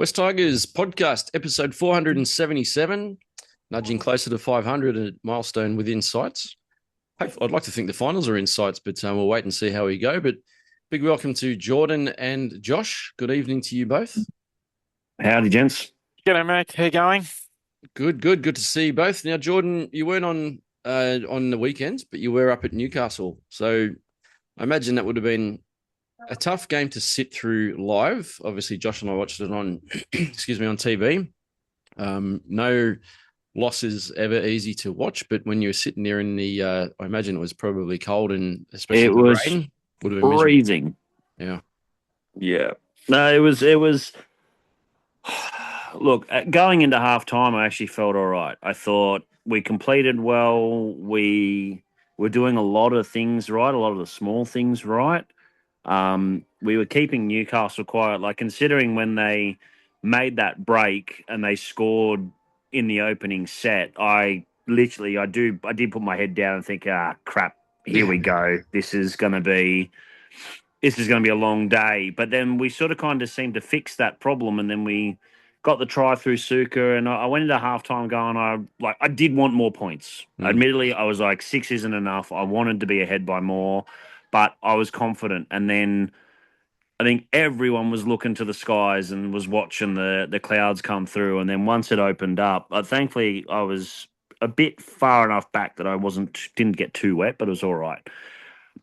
West Tigers podcast, episode 477, nudging closer to 500, a milestone with insights. I'd like to think the finals are insights, but we'll wait and see how we go. But big welcome to Jordan and Josh. Good evening to you both. Howdy, gents. G'day, mate. How you going? Good to see you both. Now, Jordan, you weren't on the weekends, but you were up at Newcastle. So I imagine that would have been a tough game to sit through live. Obviously, Josh and I watched it on, excuse me, on TV. No losses ever easy to watch, but when you were sitting there in the, I imagine it was probably cold and especially It the was rain would have been miserable. freezing. Yeah. Yeah. No, it was. Look, going into half time, I actually felt all right. I thought we completed well. We were doing a lot of things right, a lot of the small things right. We were keeping Newcastle quiet. Like, considering when they made that break and they scored in the opening set, I did put my head down and think, crap, here we go. This is going to be a long day. But then we sort of kind of seemed to fix that problem, and then we got the try through Suka, and I went into halftime going, I did want more points. Admittedly, I was like, six isn't enough. I wanted to be ahead by more, but I was confident. And then I think everyone was looking to the skies and was watching the clouds come through. And then once it opened up, thankfully I was a bit far enough back that didn't get too wet, but it was all right.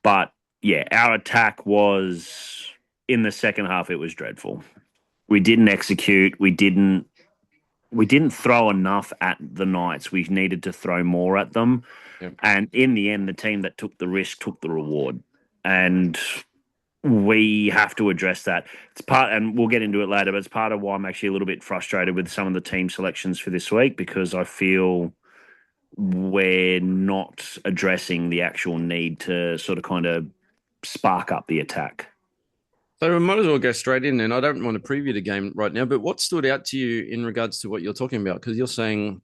But yeah, our attack was in the second half. It was dreadful. We didn't execute. We didn't throw enough at the Knights. We needed to throw more at them. Yep. And in the end, the team that took the risk took the reward. And we have to address that. And we'll get into it later, but it's part of why I'm actually a little bit frustrated with some of the team selections for this week, because I feel we're not addressing the actual need to sort of kind of spark up the attack. So we might as well go straight in, and I don't want to preview the game right now, but what stood out to you in regards to what you're talking about? Because you're saying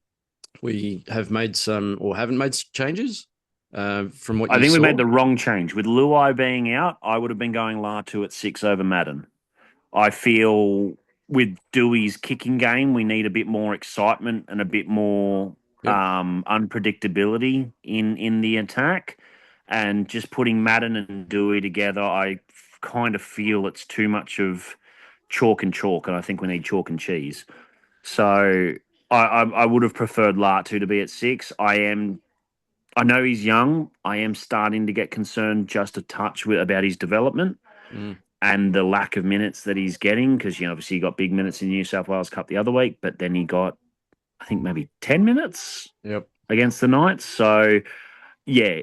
we have made some or haven't made changes from what I you think we saw. made the wrong change. With Luai being out, I would have been going Latu at 6 over Madden. I feel with Dewey's kicking game, we need a bit more excitement and a bit more Yep. unpredictability in the attack. And just putting Madden and Dewey together, I kind of feel it's too much of chalk and chalk, and I think we need chalk and cheese. So I would have preferred Latu to be at 6. I know he's young. I am starting to get concerned just a touch about his development and the lack of minutes that he's getting, because, obviously he got big minutes in the New South Wales Cup the other week, but then he got, I think, maybe 10 minutes Yep. against the Knights. So, yeah,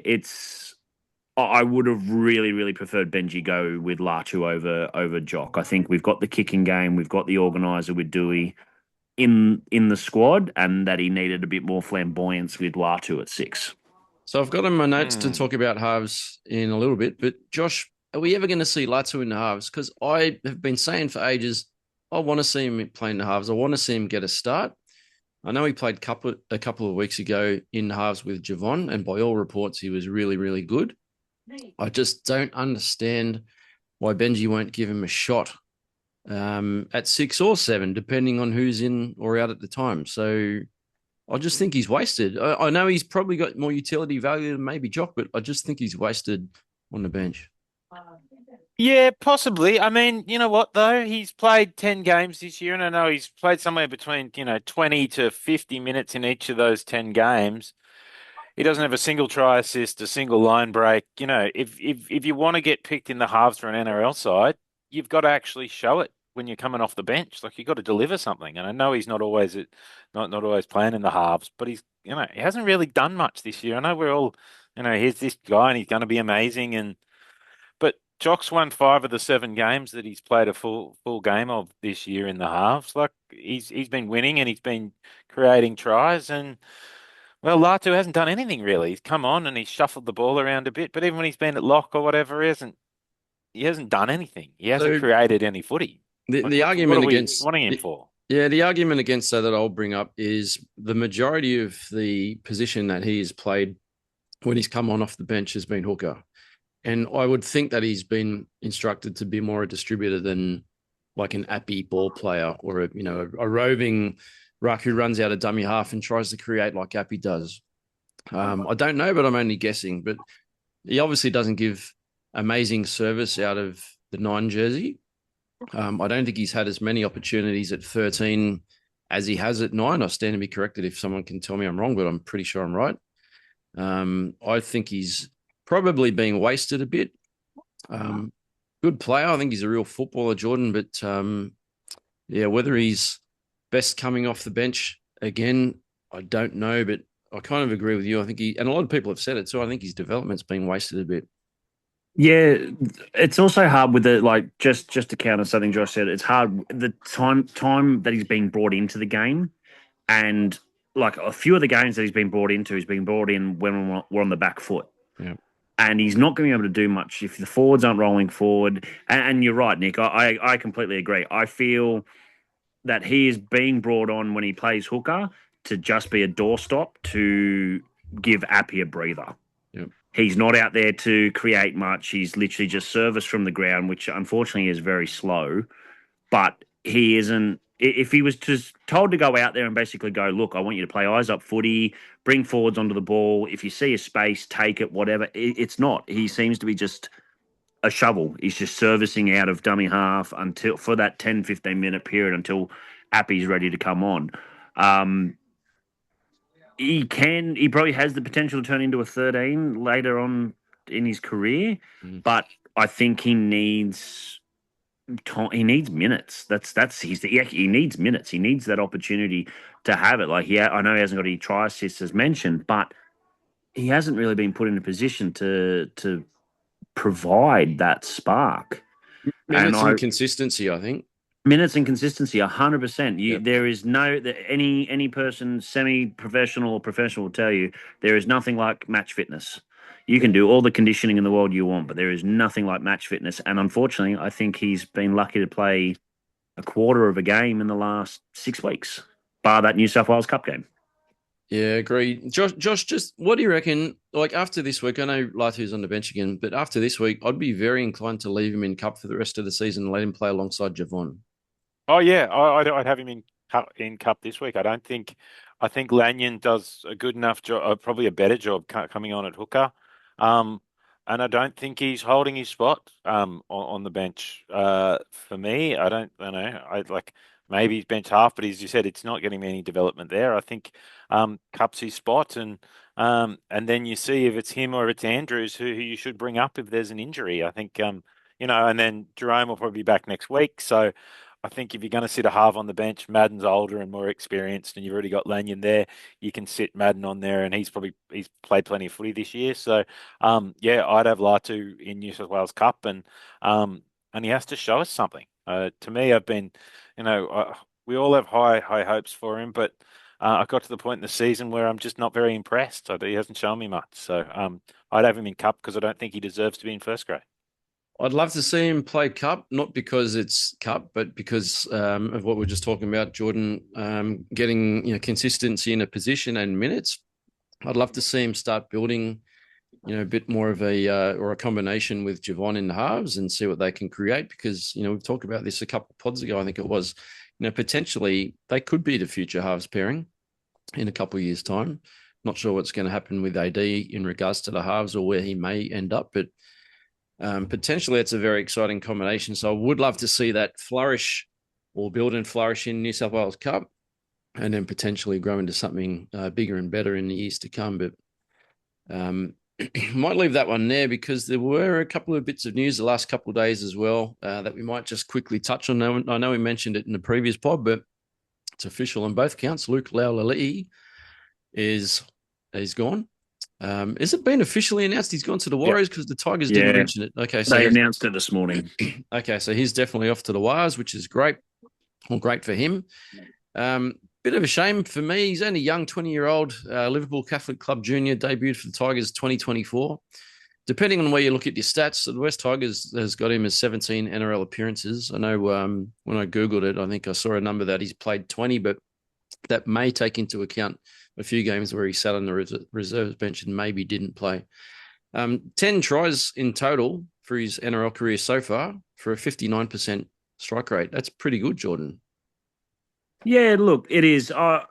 I would have really, really preferred Benji go with Latu over Jock. I think we've got the kicking game, we've got the organizer with Dewey in the squad, and that he needed a bit more flamboyance with Latu at 6. So I've got in my notes to talk about halves in a little bit, but Josh, are we ever going to see Latu in the halves? Because I have been saying for ages, I want to see him play in the halves. I want to see him get a start. I know he played a couple of weeks ago in the halves with Javon, and by all reports, he was really, really good. I just don't understand why Benji won't give him a shot at 6 or 7, depending on who's in or out at the time. So I just think he's wasted. I know he's probably got more utility value than maybe Jock, but I just think he's wasted on the bench. Yeah, possibly. I mean, you know what, though? He's played 10 games this year, and I know he's played somewhere between, 20 to 50 minutes in each of those 10 games. He doesn't have a single try assist, a single line break. If you want to get picked in the halves for an NRL side, you've got to actually show it when you're coming off the bench. Like, you've got to deliver something. And I know he's not always not always playing in the halves, but he hasn't really done much this year. I know we're all, here's this guy and he's going to be amazing. But Jock's won 5 of the 7 games that he's played a full game of this year in the halves. Like, he's been winning and he's been creating tries. And well, Latu hasn't done anything really. He's come on and he's shuffled the ball around a bit, but even when he's been at lock or whatever, he hasn't done anything. He hasn't So created any footy. the What argument are we against wanting him for? the argument against that I'll bring up is the majority of the position that he has played when he's come on off the bench has been hooker. And I would think that he's been instructed to be more a distributor than like an Appy ball player or a roving ruck who runs out a dummy half and tries to create like Appy does. I don't know, but I'm only guessing. But he obviously doesn't give amazing service out of the 9 jersey. I don't think he's had as many opportunities at 13 as he has at 9. I stand to be corrected if someone can tell me I'm wrong, but I'm pretty sure I'm right. I think he's probably being wasted a bit. Good player. I think he's a real footballer, Jordan. But whether he's best coming off the bench again, I don't know. But I kind of agree with you. I think and a lot of people have said it too. I think his development's been wasted a bit. Yeah, it's also hard with it. Like just to counter something Josh said, it's hard the time that he's being brought into the game, and like a few of the games that he's been brought into, he's been brought in when we're on the back foot. Yeah. And he's not going to be able to do much if the forwards aren't rolling forward. And you're right, Nick. I completely agree. I feel that he is being brought on when he plays hooker to just be a doorstop to give Appy a breather. Yeah. He's not out there to create much. He's literally just service from the ground, which unfortunately is very slow. But he isn't. If he was just told to go out there and basically go, look, I want you to play eyes up footy, bring forwards onto the ball. If you see a space, take it, whatever. It's not. He seems to be just a shovel. He's just servicing out of dummy half until for that 10, 15-minute period until Appy's ready to come on. He probably has the potential to turn into a 13 later on in his career, but I think he needs minutes. He needs minutes. He needs that opportunity to have it. Like, I know he hasn't got any try assists as mentioned, but he hasn't really been put in a position to provide that spark. Minutes and consistency, I think. Minutes and consistency, 100%. There is any person, semi-professional or professional, will tell you there is nothing like match fitness. You can do all the conditioning in the world you want, but there is nothing like match fitness. And unfortunately, I think he's been lucky to play a quarter of a game in the last 6 weeks, bar that New South Wales Cup game. Yeah, agree. Josh, just what do you reckon? Like after this week, I know Latu's on the bench again, but after this week, I'd be very inclined to leave him in Cup for the rest of the season and let him play alongside Javon. Oh yeah, I'd have him in Cup this week. I think Lanyon does a good enough job, probably a better job coming on at hooker. And I don't think he's holding his spot on the bench. For me, I don't know. I like maybe he's bench half, but as you said, it's not getting me any development there. I think Cup's his spot, and then you see if it's him or if it's Andrews who you should bring up if there's an injury. I think and then Jarome will probably be back next week, so. I think if you're going to sit a half on the bench, Madden's older and more experienced, and you've already got Lanyon there, you can sit Madden on there, and he's played plenty of footy this year. So, I'd have Latu in New South Wales Cup, and he has to show us something. To me, I've been, we all have high hopes for him, but I got to the point in the season where I'm just not very impressed. He hasn't shown me much, so I'd have him in Cup because I don't think he deserves to be in first grade. I'd love to see him play Cup, not because it's Cup, but because of what we're just talking about, Jordan, getting consistency in a position and minutes. I'd love to see him start building, a bit more of a combination with Javon in the halves and see what they can create. Because we've talked about this a couple of pods ago. I think it was, potentially they could be the future halves pairing in a couple of years' time. Not sure what's going to happen with AD in regards to the halves or where he may end up, but. Potentially, it's a very exciting combination. So I would love to see that flourish or build and flourish in New South Wales Cup and then potentially grow into something bigger and better in the years to come. But might leave that one there because there were a couple of bits of news the last couple of days as well that we might just quickly touch on. I know we mentioned it in the previous pod, but it's official on both counts. Luke Laulili'i is gone. Has it been officially announced he's gone to the Warriors? Because the Tigers didn't mention it. Okay, so they announced it this morning. Okay, so he's definitely off to the Warriors, which is great. Well, great for him. Bit of a shame for me. He's only young, 20-year-old Liverpool Catholic Club junior, debuted for the Tigers 2024. Depending on where you look at your stats, the West Tigers has got him as 17 NRL appearances. I know when I Googled it, I think I saw a number that he's played 20, but that may take into account a few games where he sat on the reserves bench and maybe didn't play. 10 tries in total for his NRL career so far for a 59% strike rate. That's pretty good, Jordan. Yeah, look, it is. I've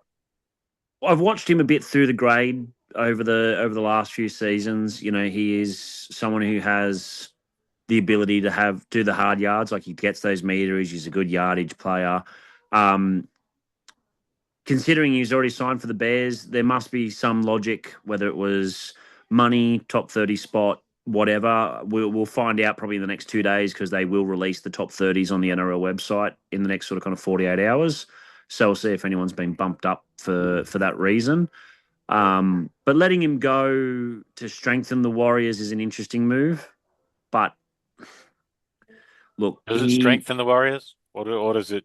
watched him a bit through the grade over the last few seasons. You know, he is someone who has the ability to do the hard yards. Like he gets those meters. He's a good yardage player. Um, Considering he's already signed for the Bears, there must be some logic, whether it was money, top 30 spot, whatever. We'll find out probably in the next 2 days because they will release the top 30s on the NRL website in the next sort of kind of 48 hours. So we'll see if anyone's been bumped up for that reason. But letting him go to strengthen the Warriors is an interesting move. But look, Does it strengthen the Warriors? Or does it,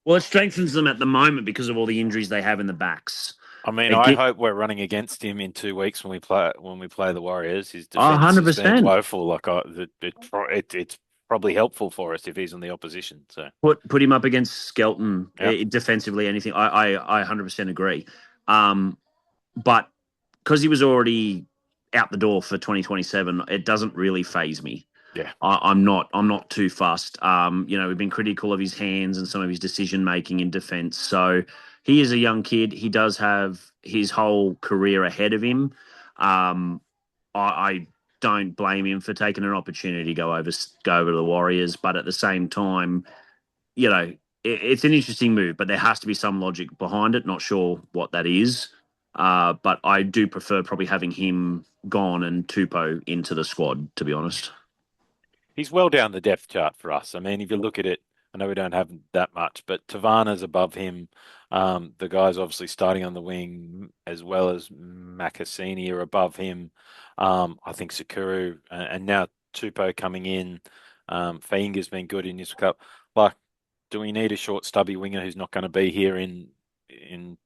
well, it strengthens them at the moment because of all the injuries they have in the backs. I mean, It I get hope we're running against him in 2 weeks when we play the Warriors. His defense has been 100%. woeful. Like it's probably helpful for us if he's on the opposition. So Put him up against Skelton yeah, defensively. Anything, I 100% agree. But because he was already out the door for 2027, it doesn't really phase me. yeah. I'm not too fussed. We've been critical of his hands and some of his decision making in defence. So he is a young kid. He does have his whole career ahead of him. Um, I don't blame him for taking an opportunity to go over to the Warriors, but at the same time, it's an interesting move. But there has to be some logic behind it. Not sure what that is. But I do prefer probably having him gone and Tupou into the squad, to be honest. He's well down the depth chart for us. I mean, if you look at it, I know we don't have that much, but Tavana's above him. The guys obviously starting on the wing as well as Makasini are above him. I think Sakuru and now Tupou coming in. Fainga's been good in this cup. Like, do we need a short, stubby winger who's not going to be here in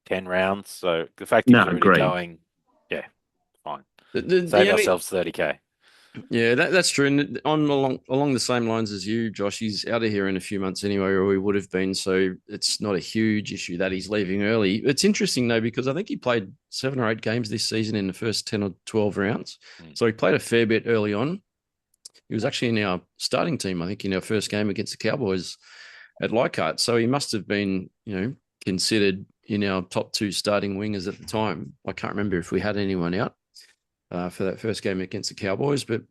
10 rounds? So the fact he No, was already agreed. going, yeah, fine. The Save only ourselves 30K. Yeah, that's true. And on along the same lines as you, Josh, he's out of here in a few months anyway, or he would have been. So it's not a huge issue that he's leaving early. It's interesting though, because I think he played 7 or 8 games this season in the first 10 or 12 rounds. So he played a fair bit early on. He was actually in our starting team, I think, in our first game against the Cowboys at Leichhardt. So he must have been, considered in our top 2 starting wingers at the time. I can't remember if we had anyone out for that first game against the Cowboys. But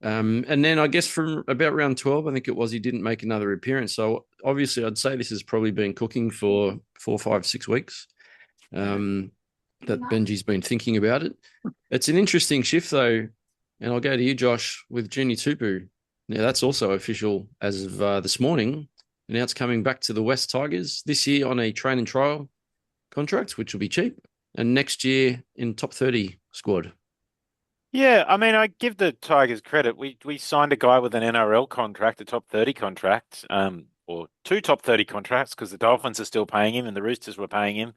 and then I guess from about round 12, I think it was, he didn't make another appearance. So obviously, I'd say this has probably been cooking for 4, 5, 6 weeks. That Benji's been thinking about it. It's an interesting shift, though. And I'll go to you, Josh, with Junior Tupou. Now, that's also official as of this morning. Announced coming back to the West Tigers this year on a train and trial contract, which will be cheap, and next year in top 30 squad. Yeah, I mean, I give the Tigers credit. We signed a guy with an NRL contract, a top 30 contract, or 2 top 30 contracts because the Dolphins are still paying him and the Roosters were paying him.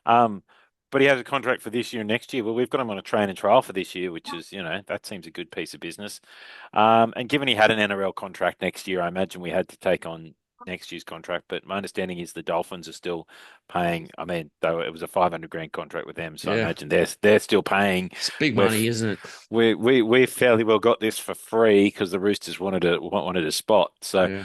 But he has a contract for this year and next year. Well, we've got him on a train and trial for this year, which is, that seems a good piece of business. And given he had an NRL contract next year, I imagine we had to take on next year's contract. But my understanding is the Dolphins are still paying. I mean, though it was a 500 grand contract with them, so I imagine they're still paying. It's big money, isn't it? We fairly well got this for free because the Roosters wanted a spot. So,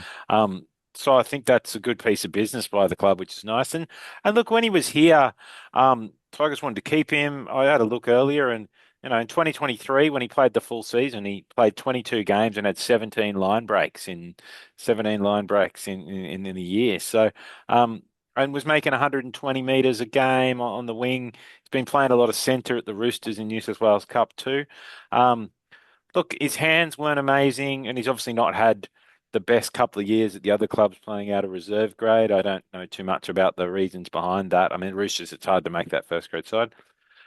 so I think that's a good piece of business by the club, which is nice. And look, when he was here, Tigers wanted to keep him. I had a look earlier, and in 2023, when he played the full season, he played 22 games and had 17 line breaks in the year. So, and was making 120 meters a game on the wing. He's been playing a lot of centre at the Roosters in New South Wales Cup too. Look, his hands weren't amazing, and he's obviously not had the best couple of years at the other clubs playing out of reserve grade. I don't know too much about the reasons behind that. I mean, Roosters, it's hard to make that first grade side.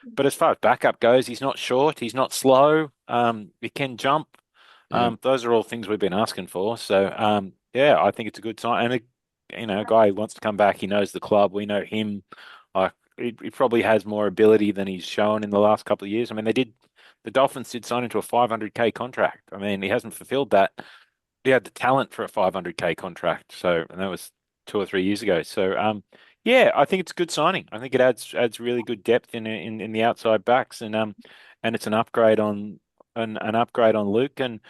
But as far as backup goes, he's not short, he's not slow. He can jump. Those are all things we've been asking for. So, yeah, I think it's a good sign. And a guy who wants to come back. He knows the club. We know him. Like he probably has more ability than he's shown in the last couple of years. I mean, the Dolphins did sign into a 500K contract. I mean, he hasn't fulfilled that. He had the talent for a 500K contract. So, and that was 2 or 3 years ago. So, yeah, I think it's a good signing. I think it adds really good depth in the outside backs, and it's an upgrade on Luke and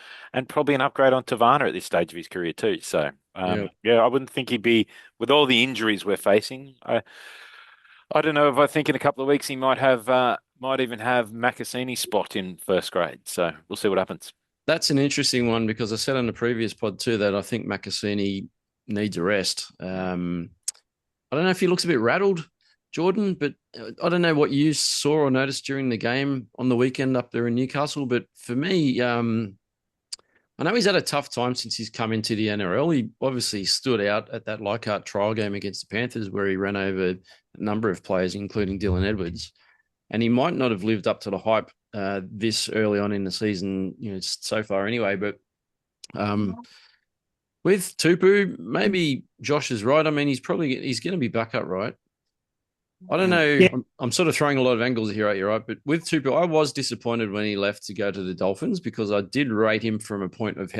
probably an upgrade on Tavana at this stage of his career too. So I wouldn't think he'd be with all the injuries we're facing. I don't know if I think in a couple of weeks he might even have Makasini spot in first grade. So we'll see what happens. That's an interesting one because I said on the previous pod too that I think Makasini needs a rest. I don't know if he looks a bit rattled, Jordan, but I don't know what you saw or noticed during the game on the weekend up there in Newcastle. But for me, I know he's had a tough time since he's come into the NRL. He obviously stood out at that Leichhardt trial game against the Panthers where he ran over a number of players, including Dylan Edwards. And he might not have lived up to the hype this early on in the season, so far anyway. But with Tupou, maybe Josh is right. I mean, he's going to be back up, right? I don't know. Yeah. I'm sort of throwing a lot of angles here at you, right? But with Tupou, I was disappointed when he left to go to the Dolphins because I did rate him from a point of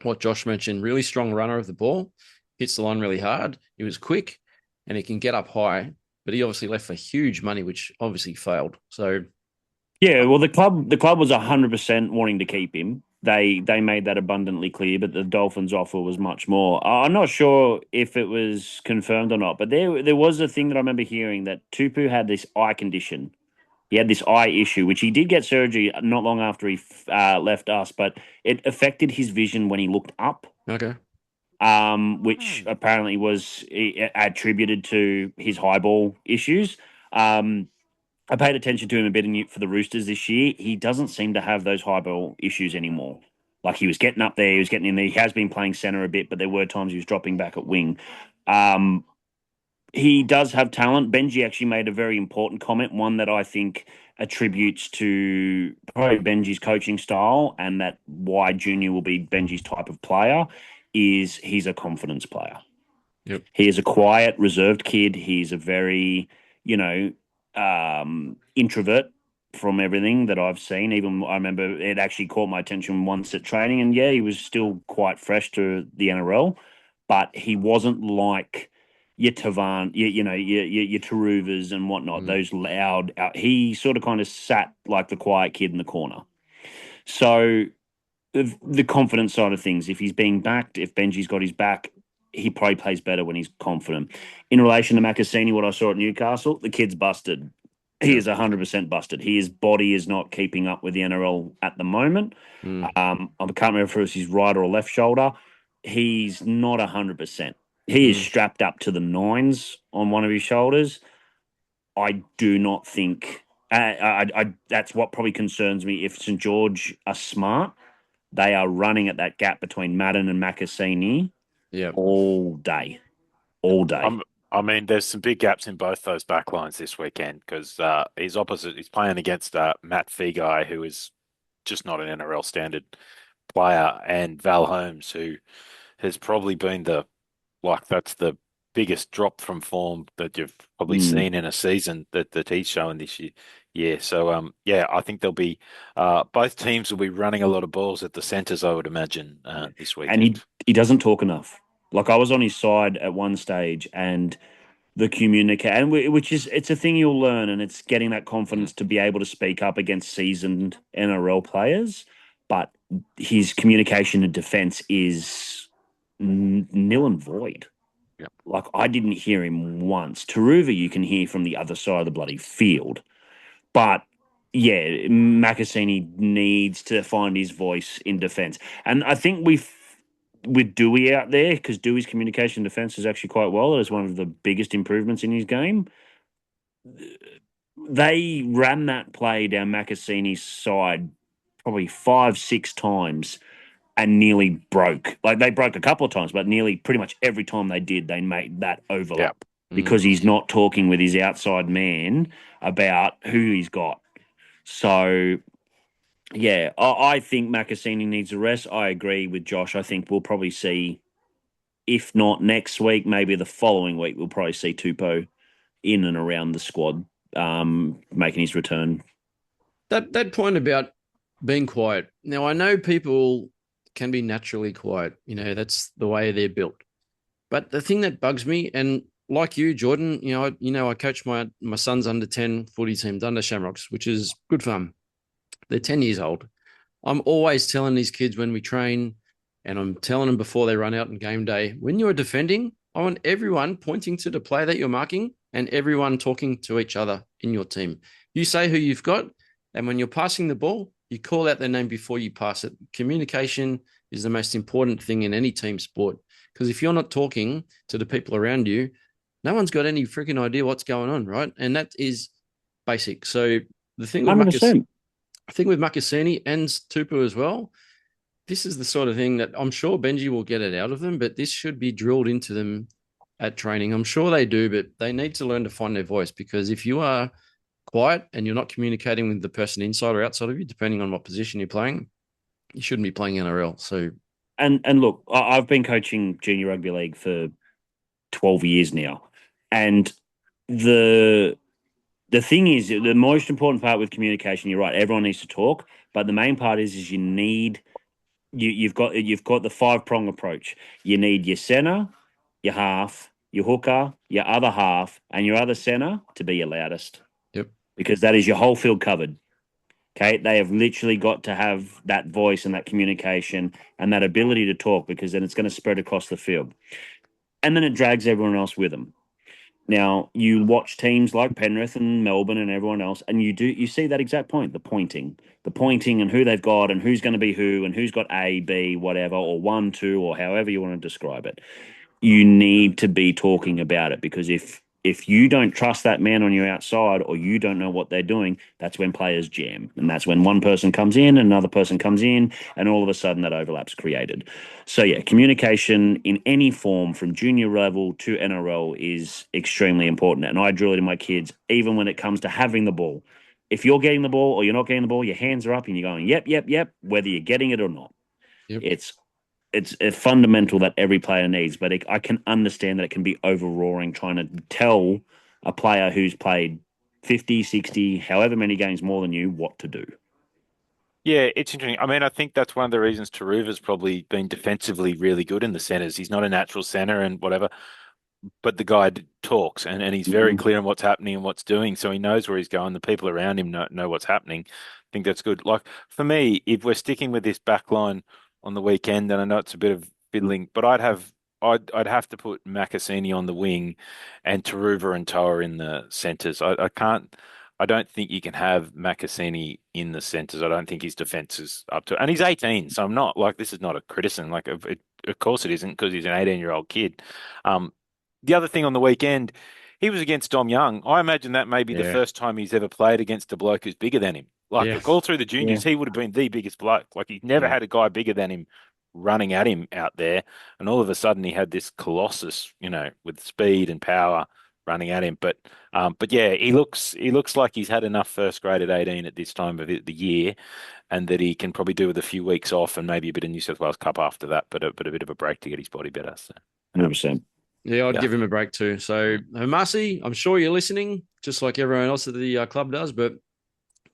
what Josh mentioned, really strong runner of the ball, hits the line really hard. He was quick and he can get up high, but he obviously left for huge money, which obviously failed. So, yeah, well, the club was 100% wanting to keep him. They made that abundantly clear, but the Dolphins' offer was much more. I'm not sure if it was confirmed or not, but there was a thing that I remember hearing that Tupou had this eye condition. He had this eye issue, which he did get surgery not long after he left us, but it affected his vision when he looked up. okay. Which apparently was attributed to his high ball issues. I paid attention to him a bit for the Roosters this year. He doesn't seem to have those high ball issues anymore. Like he was getting up there, he was getting in there. He has been playing centre a bit, but there were times he was dropping back at wing. He does have talent. Benji actually made a very important comment, one that I think attributes to probably Benji's coaching style and that why Junior will be Benji's type of player is he's a confidence player. Yep. He is a quiet, reserved kid. He's a very, introvert from everything that I've seen. Even I remember it actually caught my attention once at training, and yeah, he was still quite fresh to the NRL, but he wasn't like your Tavan, your Taruvas and whatnot. Those loud. He sort of kind of sat like the quiet kid in the corner. So the confidence side of things, if he's being backed, if Benji's got his back, he probably plays better when he's confident. In relation to Makasini, what I saw at Newcastle, the kid's busted. He is 100% busted. His body is not keeping up with the NRL at the moment. I can't remember if it was his right or left shoulder. He's not 100%. He is strapped up to the nines on one of his shoulders. I do not think that's what probably concerns me. If St. George are smart, they are running at that gap between Madden and Makasini all day. I mean, there's some big gaps in both those backlines this weekend because he's opposite. He's playing against Matt Feagai, who is just not an NRL standard player, and Val Holmes, who has probably been that's the biggest drop from form that you've probably seen in a season that he's showing this year. Yeah, so I think there'll be both teams will be running a lot of balls at the centres, I would imagine, this weekend. And he doesn't talk enough. Like I was on his side at one stage, and the communicate, it's a thing you'll learn, and it's getting that confidence to be able to speak up against seasoned NRL players. But his communication and defense is nil and void. Yep. Like I didn't hear him once. Taruva, you can hear from the other side of the bloody field, but yeah, Makasini needs to find his voice in defense, and I think with Dewey out there, because Dewey's communication defense is actually quite well. It is one of the biggest improvements in his game. They ran that play down Makasini's side probably 5-6 times and nearly broke. Like they broke a couple of times, but nearly pretty much every time they did, they made that overlap because he's not talking with his outside man about who he's got. So yeah, I think Makasini needs a rest. I agree with Josh. I think we'll probably see, if not next week, maybe the following week, we'll probably see Tupou in and around the squad making his return. That point about being quiet. Now, I know people can be naturally quiet. That's the way they're built. But the thing that bugs me, and like you, Jordan, I coach my son's under 10 footy team, Dunder Shamrocks, which is good fun. They're 10 years old. I'm always telling these kids when we train, And I'm telling them before they run out on game day, when you're defending, I want everyone pointing to the player that you're marking and everyone talking to each other in your team. You say who you've got, and when you're passing the ball, you call out their name before you pass it. Communication is the most important thing in any team sport. Because if you're not talking to the people around you, no one's got any freaking idea what's going on, right? And that is basic. So the thing with 100%. Makasini and Tupou as well, this is the sort of thing that I'm sure Benji will get it out of them, but this should be drilled into them at training. I'm sure they do, but they need to learn to find their voice, because if you are quiet and you're not communicating with the person inside or outside of you, depending on what position you're playing, you shouldn't be playing NRL. So, and look, I've been coaching junior rugby league for 12 years now, and the thing is, the most important part with communication, you're right, everyone needs to talk, but the main part is you've got the 5-prong approach. You need your center, your half, your hooker, your other half, and your other center to be your loudest. yep. Because that is your whole field covered. Okay, they have literally got to have that voice and that communication and that ability to talk, because then it's going to spread across the field. And then it drags everyone else with them. Now, you watch teams like Penrith and Melbourne and everyone else, and you see that exact point, the pointing and who they've got and who's going to be who and who's got A, B, whatever, or 1, 2, or however you want to describe it. You need to be talking about it, because if you don't trust that man on your outside, or you don't know what they're doing, that's when players jam. And that's when one person comes in, another person comes in, and all of a sudden that overlap's created. So yeah, communication in any form from junior level to NRL is extremely important. And I drill it in my kids, even when it comes to having the ball. If you're getting the ball or you're not getting the ball, your hands are up and you're going, yep, yep, yep, whether you're getting it or not. Yep. It's a fundamental that every player needs, but I can understand that it can be overroaring trying to tell a player who's played 50, 60, however many games more than you, what to do. Yeah, it's interesting. I mean, I think that's one of the reasons Taruva's probably been defensively really good in the centres. He's not a natural centre and whatever, but the guy talks and he's very clear on what's happening and what's doing. So he knows where he's going. The people around him know what's happening. I think that's good. Like for me, if we're sticking with this back line on the weekend, and I know it's a bit of fiddling, but I'd have to put Makasini on the wing and Taruva and Toa in the centres. I can't. I don't think you can have Makasini in the centres. I don't think his defence is up to it. And he's 18, so I'm not like this is not a criticism. Like, of course it isn't, because he's an 18-year-old kid. Um, the other thing on the weekend, he was against Dom Young. I imagine that may be the Yeah. first time he's ever played against a bloke who's bigger than him. Like Yeah. all through the juniors, he would have been the biggest bloke. Like he's never had a guy bigger than him running at him out there, and all of a sudden he had this colossus, with speed and power running at him. But yeah, he looks like he's had enough first grade at 18 at this time of the year, and that he can probably do with a few weeks off and maybe a bit of New South Wales Cup after that, but a bit of a break to get his body better. So 100%. Yeah, I'd Yeah. give him a break too. So, Heamasi, I'm sure you're listening, just like everyone else at the club does, but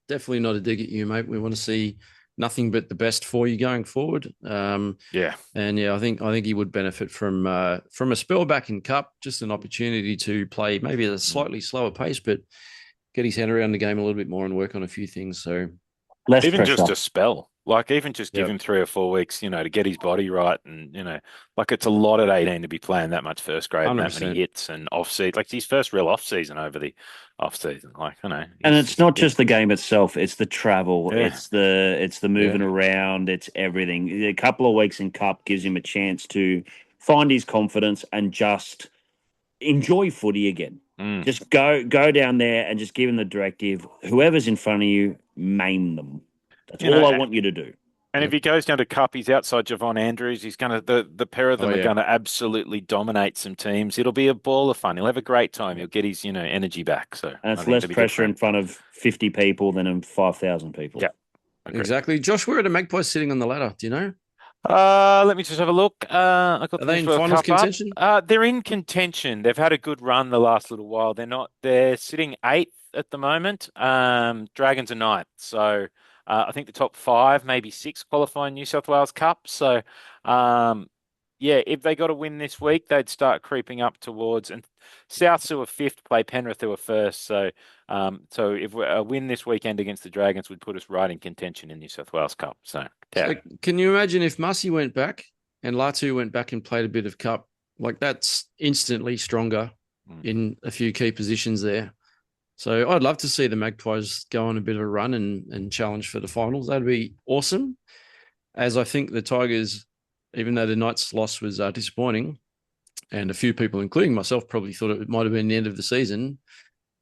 definitely not a dig at you, mate. We want to see nothing but the best for you going forward. Yeah. And yeah, I think he would benefit from a spell back in Cup, just an opportunity to play maybe at a slightly slower pace, but get his head around the game a little bit more and work on a few things. So Less Even pressure. just a spell, like even just give Yep. him 3 or 4 weeks, to get his body right, and like it's a lot at 18 to be playing that much first grade and that many 100%. hits and off season. Like his first real off season over the off season. Like And it's not just the game itself, it's the travel, Yeah. it's the moving around, it's everything. A couple of weeks in Cup gives him a chance to find his confidence and just enjoy footy again. Mm. Just go down there and just give him the directive. Whoever's in front of you, maim them. That's all I want you to do. And if he goes down to Cup, he's outside Javon Andrews. He's gonna the pair of them are gonna absolutely dominate some teams. It'll be a ball of fun. He'll have a great time. He'll get his energy back. So And it's less pressure in front of 50 people than in 5,000 people. Yeah, exactly. Josh, where are the Magpies sitting on the ladder? Do you know? Let me just have a look. I got Are they in World finals Cup up. contention? They're in contention. They've had a good run the last little while. They're not. They're sitting 8th at the moment. Dragons are 9th. So I think the top 5, maybe 6 qualify in New South Wales Cup. So yeah, if they got a win this week, they'd start creeping up towards. And Souths, who are 5th, play Penrith, who are 1st. So if a win this weekend against the Dragons would put us right in contention in New South Wales Cup. So So can you imagine if Mussy went back and Latu went back and played a bit of cup. Like that's instantly stronger in a few key positions there. So I'd love to see the Magpies go on a bit of a run and challenge for the finals. That'd be awesome. As I think the Tigers, even though the Knights' loss was disappointing, and a few people, including myself, probably thought it might have been the end of the season,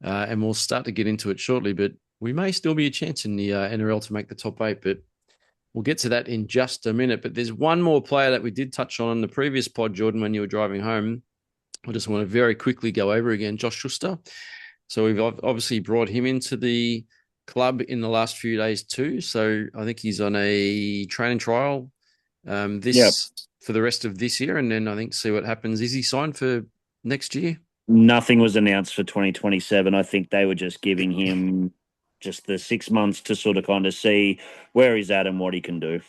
and we'll start to get into it shortly. But we may still be a chance in the NRL to make the top 8, but we'll get to that in just a minute. But there's one more player that we did touch on in the previous pod, Jordan, when you were driving home. I just want to very quickly go over again, Josh Schuster. So we've obviously brought him into the club in the last few days too. So I think he's on a training trial for the rest of this year, and then I think see what happens. Is he signed for next year? Nothing was announced for 2027. I think they were just giving him just the 6 months to sort of kind of see where he's at and what he can do.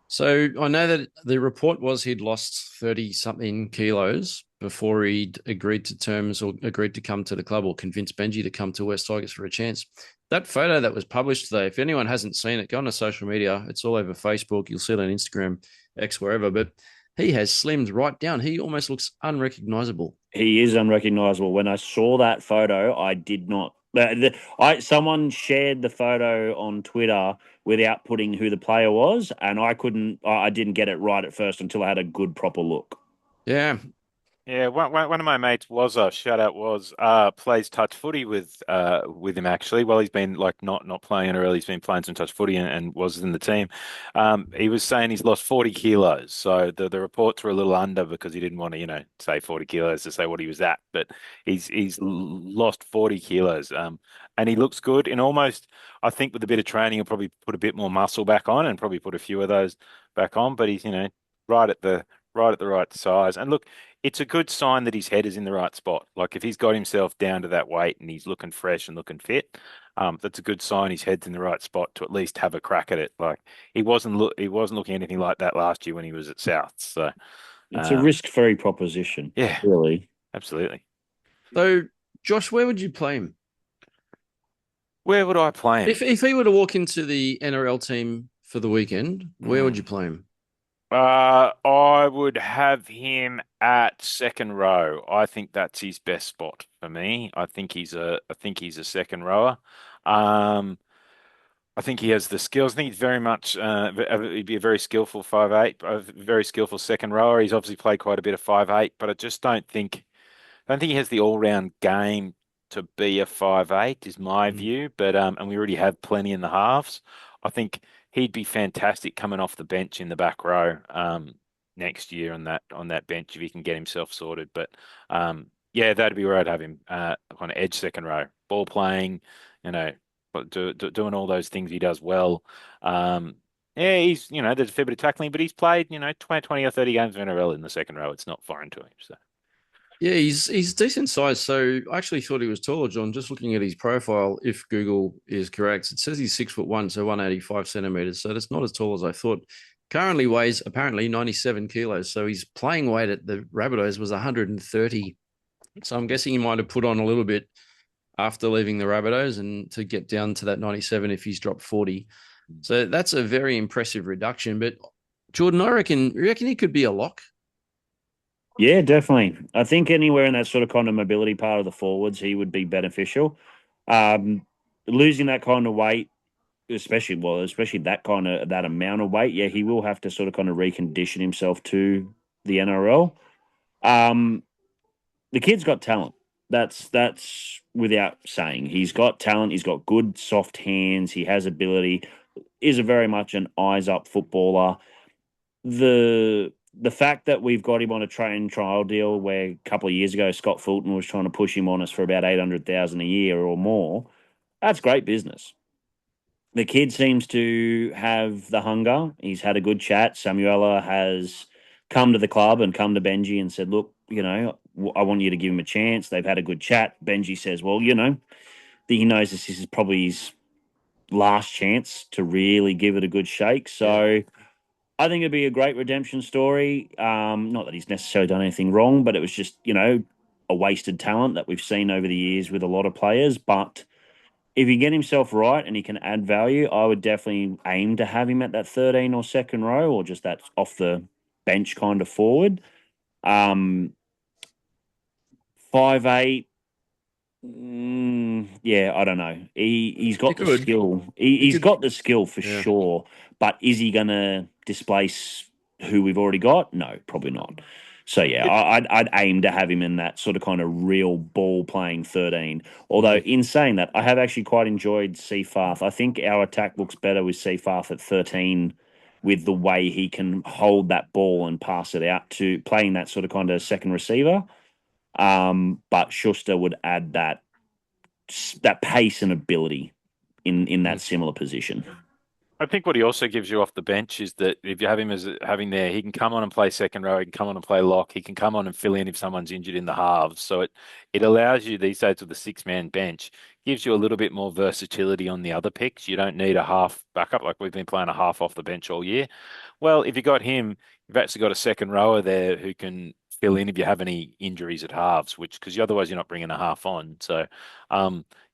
So I know that the report was he'd lost 30 something kilos before he'd agreed to terms or agreed to come to the club or convinced Benji to come to West Tigers for a chance. That photo that was published today, if anyone hasn't seen it, go on to social media. It's all over Facebook. You'll see it on Instagram, X, wherever. But he has slimmed right down. He almost looks unrecognizable. He is unrecognizable. When I saw that photo, I did not. Someone shared the photo on Twitter without putting who the player was, and I didn't get it right at first until I had a good proper look. Yeah. Yeah, one of my mates was plays touch footy with him actually. Well, he's been like not playing NRL, he's been playing some touch footy and was in the team. He was saying he's lost 40 kilos. So the reports were a little under because he didn't want to, say 40 kilos to say what he was at, but he's lost 40 kilos. And he looks good and almost, I think with a bit of training, he'll probably put a bit more muscle back on and probably put a few of those back on. But he's, right at the right size. And look, it's a good sign that his head is in the right spot. Like if he's got himself down to that weight and he's looking fresh and looking fit, that's a good sign his head's in the right spot to at least have a crack at it. Like he wasn't looking anything like that last year when he was at South. So it's a risk-free proposition. Yeah, really, absolutely. So, Josh, where would you play him? Where would I play him? If he were to walk into the NRL team for the weekend, where would you play him? I would have him at second row. I think that's his best spot for me. I think he's a second rower. I think he has the skills. I think he's very much he'd be a very skillful 5'8", a very skillful second rower. He's obviously played quite a bit of 5'8", but I just don't think he has the all-round game to be a 5'8", is my view. But and we already have plenty in the halves. I think he'd be fantastic coming off the bench in the back row next year on that bench if he can get himself sorted. But yeah, that'd be where I'd have him on edge second row, ball playing, doing all those things he does well. Yeah, he's there's a fair bit of tackling, but he's played 20 or 30 games of NRL in the second row. It's not foreign to him. So. Yeah, he's decent size. So I actually thought he was taller, John. Just looking at his profile, if Google is correct, it says he's 6'1", so 185 centimeters. So that's not as tall as I thought. Currently weighs apparently 97 kilos. So his playing weight at the Rabbitohs was 130. So I'm guessing he might have put on a little bit after leaving the Rabbitohs and to get down to that 97 if he's dropped 40. So that's a very impressive reduction. But Jordan, you reckon he could be a lock? Yeah, definitely. I think anywhere in that sort of kind of mobility part of the forwards, he would be beneficial. Losing that kind of weight, especially that amount of weight, yeah, he will have to sort of kind of recondition himself to the NRL. The kid's got talent. That's without saying. He's got talent. He's got good soft hands. He has ability. Is a very much an eyes up footballer. The fact that we've got him on a train trial deal where a couple of years ago Scott Fulton was trying to push him on us for about 800,000 a year or more, that's great business. The kid seems to have the hunger. He's had a good chat. Samuela has come to the club and come to Benji and said, look, I want you to give him a chance. They've had a good chat. Benji says, well, he knows this is probably his last chance to really give it a good shake. So I think it'd be a great redemption story. Not that he's necessarily done anything wrong, but it was just, a wasted talent that we've seen over the years with a lot of players. But if he get himself right and he can add value, I would definitely aim to have him at that 13 or second row or just that off the bench kind of forward. 5'8". Yeah, I don't know. He's got the skill. He's got the skill for sure. But is he going to displace who we've already got? No, probably not. So yeah, I'd aim to have him in that sort of kind of real ball playing 13. Although in saying that, I have actually quite enjoyed Seafarth. I think our attack looks better with Seafarth at 13, with the way he can hold that ball and pass it out to playing that sort of kind of second receiver. But Schuster would add that pace and ability in that similar position. I think what he also gives you off the bench is that if you have him as having there, he can come on and play second row, he can come on and play lock, he can come on and fill in if someone's injured in the halves. So it allows you these days with the 6-man bench, gives you a little bit more versatility on the other picks. You don't need a half backup like we've been playing a half off the bench all year. Well, if you got him, you've actually got a second rower there who can fill in if you have any injuries at halves, which because otherwise you're not bringing a half on. So,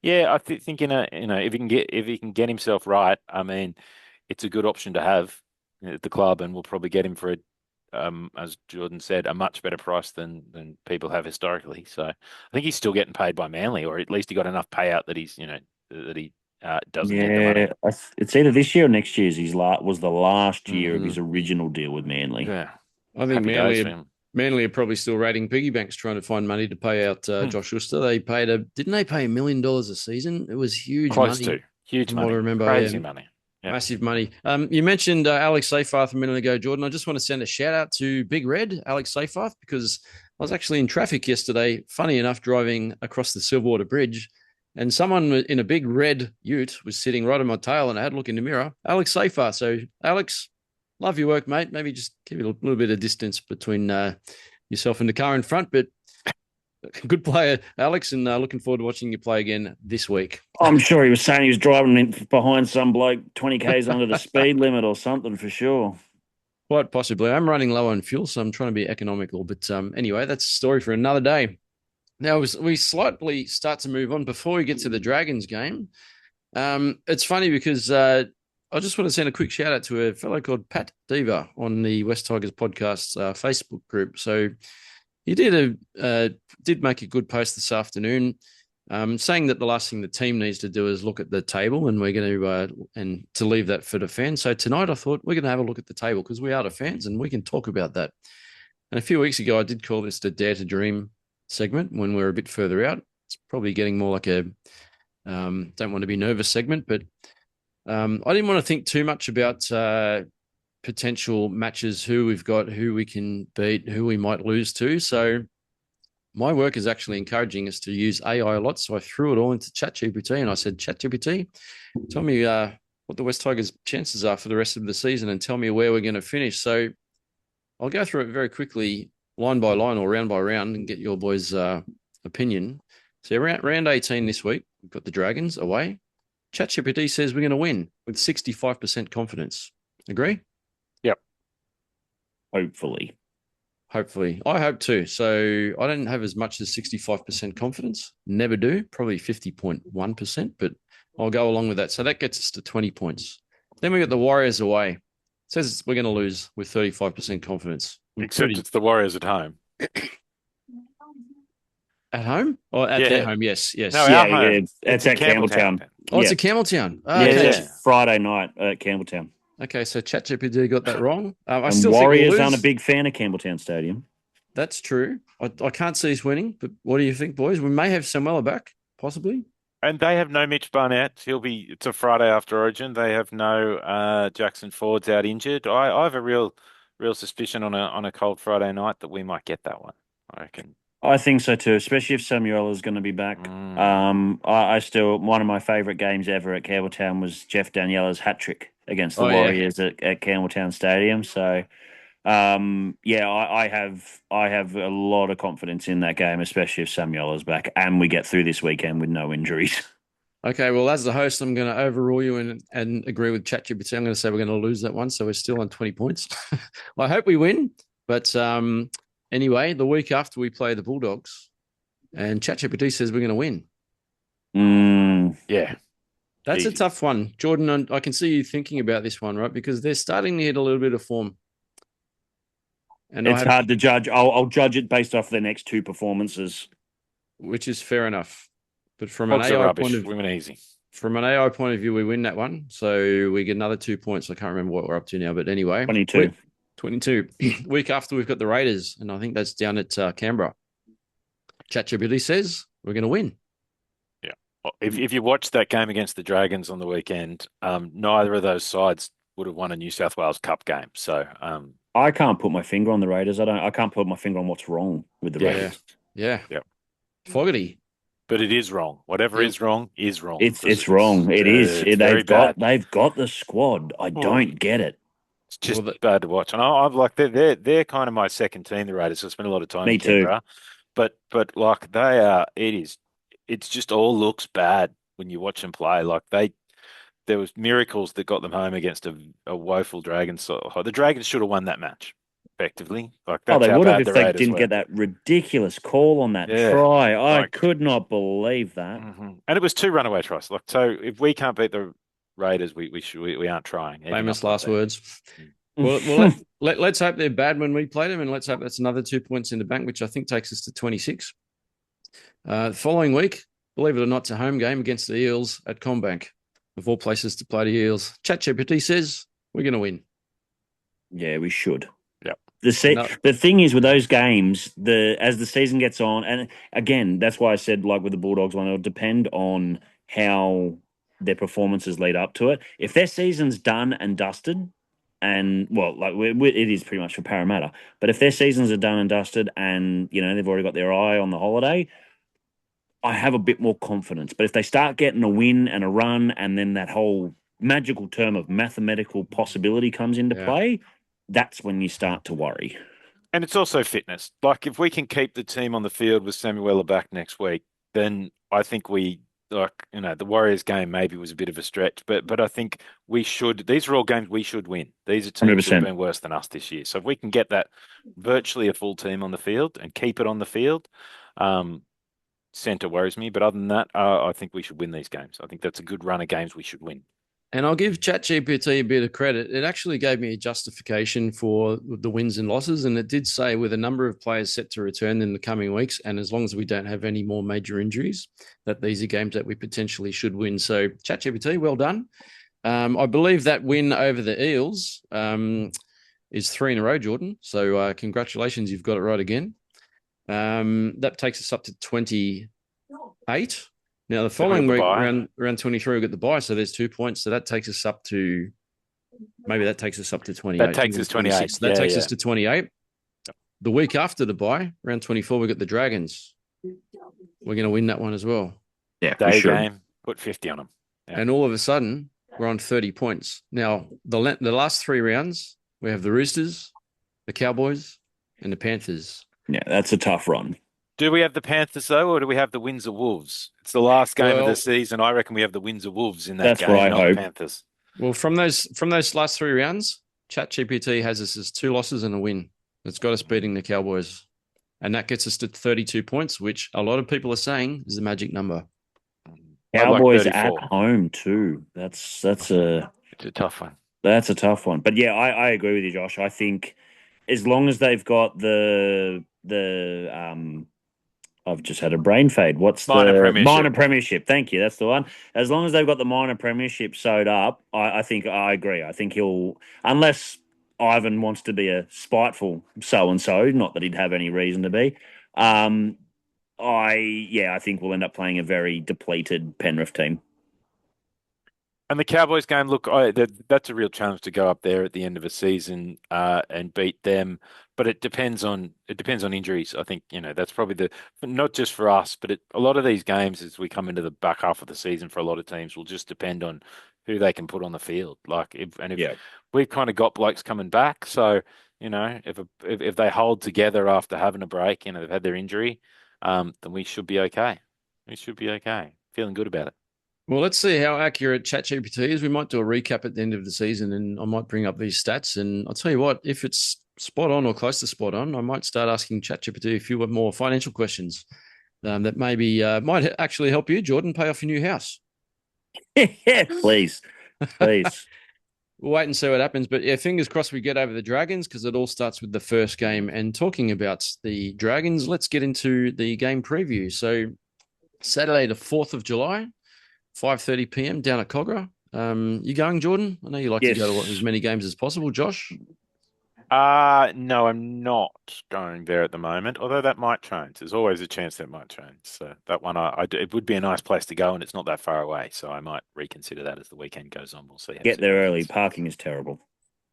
yeah, I think if he can get himself right, I mean, it's a good option to have at the club, and we'll probably get him for as Jordan said, a much better price than people have historically. So I think he's still getting paid by Manly, or at least he got enough payout that he's that he doesn't need the money. It's either this year or next year's. Was the last year of his original deal with Manly. Yeah, I think Manly are probably still raiding piggy banks trying to find money to pay out Josh Schuster. They didn't they pay $1 million a season? It was huge Close money. to huge money. What I remember, crazy money. Yep. Massive money. You mentioned Alex Seyfarth a minute ago, Jordan. I just want to send a shout out to Big Red, Alex Seyfarth, because I was actually in traffic yesterday, funny enough, driving across the Silverwater Bridge, and someone in a big red ute was sitting right on my tail, and I had a look in the mirror. Alex Seyfarth. So, Alex, love your work, mate. Maybe just keep it a little bit of distance between yourself and the car in front, but good player, Alex, and looking forward to watching you play again this week. I'm sure he was saying he was driving behind some bloke 20 k's under the speed limit or something for sure. Quite possibly. I'm running low on fuel, so I'm trying to be economical. But anyway, that's a story for another day. Now, we slightly start to move on before we get to the Dragons game. It's funny because I just want to send a quick shout out to a fellow called Pat Diva on the West Tigers podcast Facebook group. So he did make a good post this afternoon, saying that the last thing the team needs to do is look at the table, and we're going to and to leave that for the fans. So tonight I thought we're going to have a look at the table because we are the fans and we can talk about that. And a few weeks ago I did call this the Dare to Dream segment when we're a bit further out. It's probably getting more like a don't want to be nervous segment, but I didn't want to think too much about potential matches, who we've got, who we can beat, who we might lose to. So my work is actually encouraging us to use AI a lot. So I threw it all into ChatGPT and I said, ChatGPT, tell me what the West Tigers' chances are for the rest of the season and tell me where we're going to finish. So I'll go through it very quickly, line by line or round by round, and get your boys' opinion. So round 18 this week, we've got the Dragons away. ChatGPT says we're going to win with 65% confidence. Agree? Yep. Hopefully. I hope too. So I don't have as much as 65% confidence. Never do. Probably 50.1%, but I'll go along with that. So that gets us to 20 points. Then we got the Warriors away. It says we're going to lose with 35% confidence. Except it's the Warriors at home. At home? Or at their home? Yes. No, our home. Yeah. It's at Campbelltown. Oh, it's at Campbelltown. Oh, okay. It's Friday night at Campbelltown. Okay, so ChatGPT got that wrong. And still Warriors aren't a big fan of Campbelltown Stadium. That's true. I can't see us winning, but what do you think, boys? We may have Samuela back, possibly. And they have no Mitch Barnett. It's a Friday after Origin. They have no Jackson Ford's out injured. I have a real suspicion on a cold Friday night that we might get that one. I reckon. I think so too, especially if Samuel is going to be back. I still, one of my favourite games ever at Campbelltown was Jeff Daniella's hat trick against the Warriors at Campbelltown Stadium. So, I have a lot of confidence in that game, especially if Samuel is back and we get through this weekend with no injuries. Okay, well, as the host, I'm going to overrule you and agree with ChatGPT. I'm going to say we're going to lose that one, so we're still on 20 points. I hope we win, but anyway, the week after we play the Bulldogs, and ChatGPT says we're going to win. Yeah. That's a tough one. Jordan, I can see you thinking about this one, right? Because they're starting to hit a little bit of form. And it's hard to judge. I'll judge it based off their next two performances, which is fair enough. But from Hogs an are AI rubbish. point of Women easy. From an AI point of view, we win that one. So we get another 2 points. I can't remember what we're up to now, but anyway. 22. 22. Week after, we've got the Raiders, and I think that's down at Canberra. ChatGPT says we're going to win. Yeah. If you watched that game against the Dragons on the weekend, neither of those sides would have won a New South Wales Cup game. So I can't put my finger on the Raiders. I can't put my finger on what's wrong with the Raiders. Yeah. Yep. Fogarty. But it is wrong. Whatever is wrong is wrong. It's wrong. It is. They've got the squad. I don't get it. It's just bad to watch. And I've like they're kind of my second team, the Raiders. I spent a lot of time in Canberra. But like they are, it's just all looks bad when you watch them play. Like there was miracles that got them home against a woeful Dragons. So the Dragons should have won that match effectively. Like that's they would have if the they Raiders didn't were. get that ridiculous call on that try. I could not believe that. Mm-hmm. And it was 2 runaway tries. Like so, if we can't beat the Raiders, we aren't trying. Famous last words. Well, let's hope they're bad when we play them, and let's hope that's another 2 points in the bank, which I think takes us to 26. The following week, believe it or not, it's a home game against the Eels at Combank, of all places to play the Eels. ChatGPT says we're going to win. Yeah, we should. Yep. The thing is with those games, as the season gets on, and again, that's why I said like with the Bulldogs one, it'll depend on how their performances lead up to it. If their season's done and dusted, and well, like it is pretty much for Parramatta, but if their seasons are done and dusted, and they've already got their eye on the holiday, I have a bit more confidence. But if they start getting a win and a run, and then that whole magical term of mathematical possibility comes into play, that's when you start to worry. And it's also fitness. Like if we can keep the team on the field with Samuela back next week, then I think the Warriors game maybe was a bit of a stretch, but I think we should. These are all games we should win. These are teams that have been worse than us this year. So if we can get that virtually a full team on the field and keep it on the field, centre worries me. But other than that, I think we should win these games. I think that's a good run of games we should win. And I'll give ChatGPT a bit of credit. It actually gave me a justification for the wins and losses. And it did say with a number of players set to return in the coming weeks, and as long as we don't have any more major injuries, that these are games that we potentially should win. So ChatGPT, well done. I believe that win over the Eels is 3 in a row, Jordan. So congratulations, you've got it right again. That takes us up to 28. Now, the following week, around 23, we've got the bye, so there's 2 points. So that takes us up to, maybe that takes us up to 28. That takes us 28. That takes us to 28. The week after the bye, around 24, we've got the Dragons. We're going to win that one as well. Yeah, day game, put 50 on them. Yeah. And all of a sudden, we're on 30 points. Now, the last 3 rounds, we have the Roosters, the Cowboys, and the Panthers. Yeah, that's a tough run. Do we have the Panthers, though, or do we have the Windsor Wolves? It's the last game of the season. I reckon we have the Windsor Wolves in that game, not the Panthers. Well, from those last 3 rounds, ChatGPT has us as 2 losses and a win. It's got us beating the Cowboys. And that gets us to 32 points, which a lot of people are saying is the magic number. Cowboys at home, too. It's a tough one. That's a tough one. But, yeah, I agree with you, Josh. I think as long as they've got the I've just had a brain fade. What's minor premiership? Thank you. That's the one. As long as they've got the minor premiership sewed up, I think I agree. I think he'll, unless Ivan wants to be a spiteful so-and-so, not that he'd have any reason to be, I think we'll end up playing a very depleted Penrith team. And the Cowboys game, look, that's a real challenge to go up there at the end of a season and beat them. But it depends on injuries. I think that's probably not just for us, but a lot of these games as we come into the back half of the season for a lot of teams will just depend on who they can put on the field. Like if we've kind of got blokes coming back, so if they hold together after having a break, they've had their injury, then we should be okay. We should be okay. Feeling good about it. Well, let's see how accurate ChatGPT is. We might do a recap at the end of the season, and I might bring up these stats. And I'll tell you what, if it's spot on or close to spot on, I might start asking ChatGPT a few more financial questions that maybe might actually help you, Jordan, pay off your new house. Yeah, please. we'll wait and see what happens. But yeah, fingers crossed we get over the Dragons because it all starts with the first game. And talking about the Dragons, let's get into the game preview. So Saturday, the 4th of July, 5:30 p.m. down at Kogarah. You going, Jordan? I know you like to go to as Yes. many games as possible. Josh? No, I'm not going there at the moment, although that might change. There's always a chance that might change. So that one, it would be a nice place to go, and it's not that far away. So I might reconsider that as the weekend goes on. We'll see Get how there it early. goes. Parking is terrible.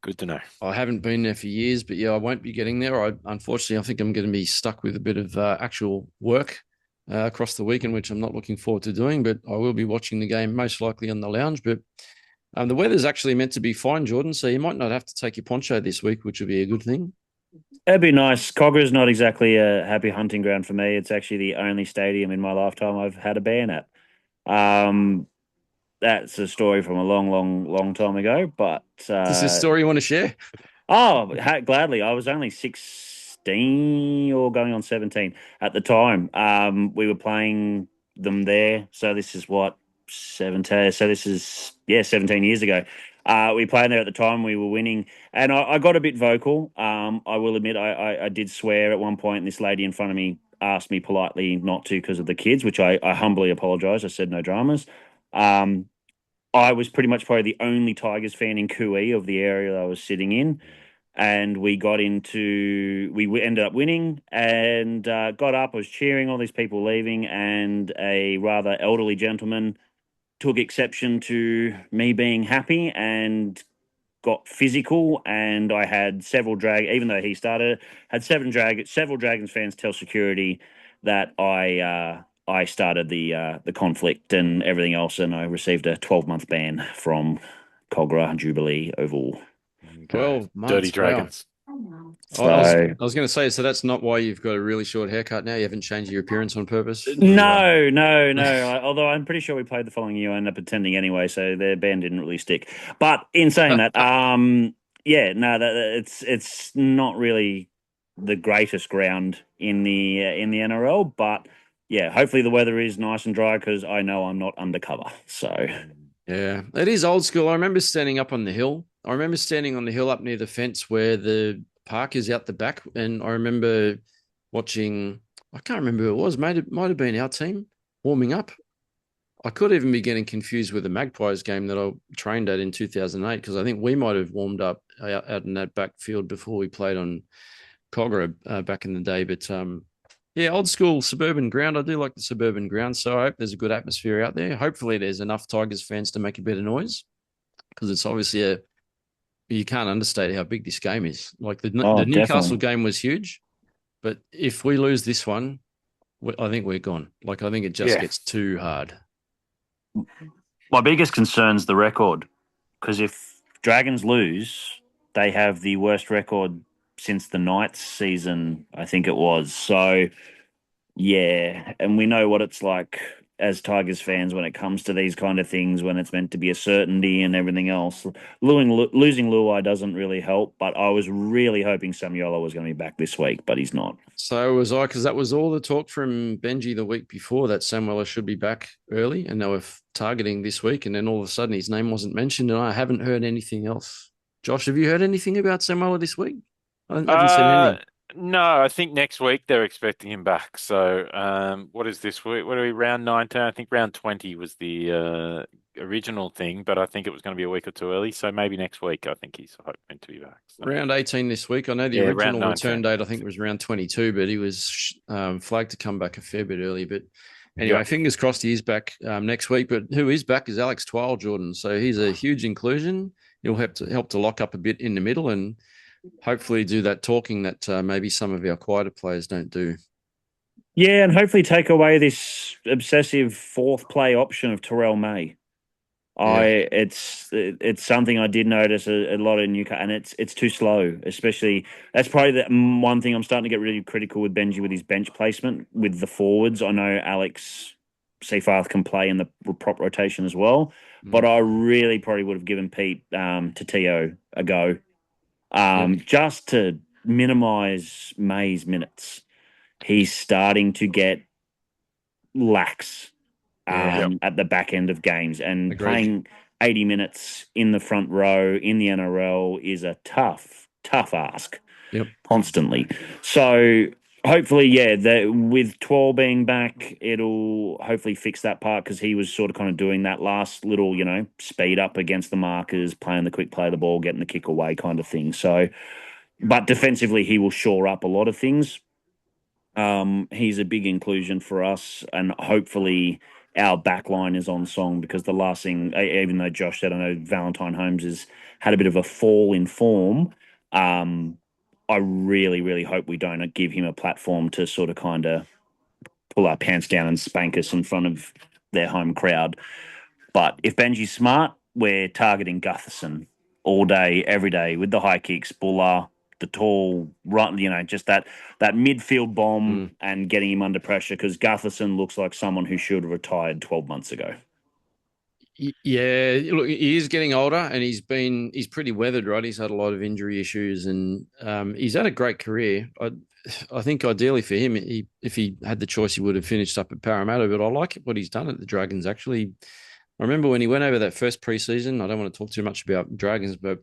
Good to know. I haven't been there for years, but yeah, I won't be getting there. Unfortunately, I think I'm going to be stuck with a bit of actual work across the weekend, which I'm not looking forward to doing. But I will be watching the game most likely on the lounge. But the weather's actually meant to be fine, Jordan. So you might not have to take your poncho this week, which would be a good thing. It'd be nice. Kogarah's not exactly a happy hunting ground for me. It's actually the only stadium in my lifetime I've had a ban at. Um, that's a story from a long, long, long time ago. But Is this a story you want to share? gladly. I was only 16 or going on 17 at the time. We were playing them there. So this is what, 17. So this is, 17 years ago. We played there at the time. We were winning. And I got a bit vocal. I will admit I did swear at one point. And this lady in front of me asked me politely not to because of the kids, which I humbly apologise. I said no dramas. Um, I was pretty much probably the only Tigers fan in Kui of the area that I was sitting in, and we ended up winning and got up. I was cheering all these people leaving, and a rather elderly gentleman took exception to me being happy and got physical. And I had even though he started, had several Dragons fans tell security that I started the conflict and everything else, and I received a 12-month ban from Kogarah Jubilee Oval. 12 Dirty months. Wow. Dragons. So I was going to say, so that's not why you've got a really short haircut now. You haven't changed your appearance on purpose. no. Although I'm pretty sure we played the following year, I ended up attending anyway, so their band didn't really stick. But in saying that, yeah, no, it's not really the greatest ground in the NRL, but yeah, hopefully the weather is nice and dry because I know I'm not undercover. So Yeah, it is old school. I remember standing up on the hill. I remember standing on the hill up near the fence where the park is out the back. And I remember watching, I can't remember who it was. Might have been our team warming up. I could even be getting confused with the Magpies game that I trained at in 2008 because I think we might have warmed up out in that backfield before we played on Kogarah back in the day. But yeah, old school suburban ground. I do like the suburban ground, so I hope there's a good atmosphere out there. Hopefully, there's enough Tigers fans to make a bit of noise because it's obviously you can't understate how big this game is. Like the Newcastle definitely. game was huge, but if we lose this one, I think we're gone. Like I think it just Yeah. gets too hard. My biggest concern's the record, because if Dragons lose, they have the worst record since the Knights season, I think it was. So, yeah, and we know what it's like as Tigers fans when it comes to these kind of things, when it's meant to be a certainty and everything else. Losing Luai doesn't really help, but I was really hoping Samuela was going to be back this week, but he's not. So was I, because that was all the talk from Benji the week before that Samuela should be back early, and they were targeting this week, and then all of a sudden his name wasn't mentioned, and I haven't heard anything else. Josh, have you heard anything about Samuela this week? I haven't seen anything. No, I think next week they're expecting him back. So, what is this week? What are we, round 19? I think round 20 was the original thing, but I think it was going to be a week or two early. So maybe next week, I think he's hoping to be back. So, Round 18 this week. I know the yeah, round original return 19. date, I think, was round 22, but he was flagged to come back a fair bit early. But anyway, Yep. fingers crossed he's back next week. But who is back is Alex Twile, Jordan. So he's a huge inclusion. He'll help to lock up a bit in the middle and hopefully do that talking that maybe some of our quieter players don't do. Yeah, and hopefully take away this obsessive fourth play option of Terrell May. It's something I did notice a lot in Newcastle, and it's too slow. Especially that's probably the one thing I'm starting to get really critical with Benji with his bench placement with the forwards. I know Alex Seafarth can play in the prop rotation as well, but I really probably would have given Pete Tatio a go, just to minimise May's minutes. He's starting to get lax at the back end of games and Agreed. 80 minutes in the front row in the NRL is a tough ask. Yep. Constantly. So hopefully, yeah, with 12 being back, it'll hopefully fix that part because he was sort of kind of doing that last little, speed up against the markers, playing the quick play of the ball, getting the kick away kind of thing. So, but defensively, he will shore up a lot of things. He's a big inclusion for us, and hopefully our back line is on song because the last thing, even though Josh said, I know Valentine Holmes has had a bit of a fall in form. I really, really hope we don't give him a platform to sort of kind of pull our pants down and spank us in front of their home crowd. But if Benji's smart, we're targeting Gutherson all day, every day with the high kicks, Buller, the tall, run, just that midfield bomb and getting him under pressure because Gutherson looks like someone who should have retired 12 months ago. Yeah, look, he is getting older and he's pretty weathered, right? He's had a lot of injury issues and he's had a great career. I think ideally for him, if he had the choice, he would have finished up at Parramatta. But I like what he's done at the Dragons. Actually, I remember when he went over that first preseason. I don't want to talk too much about Dragons, but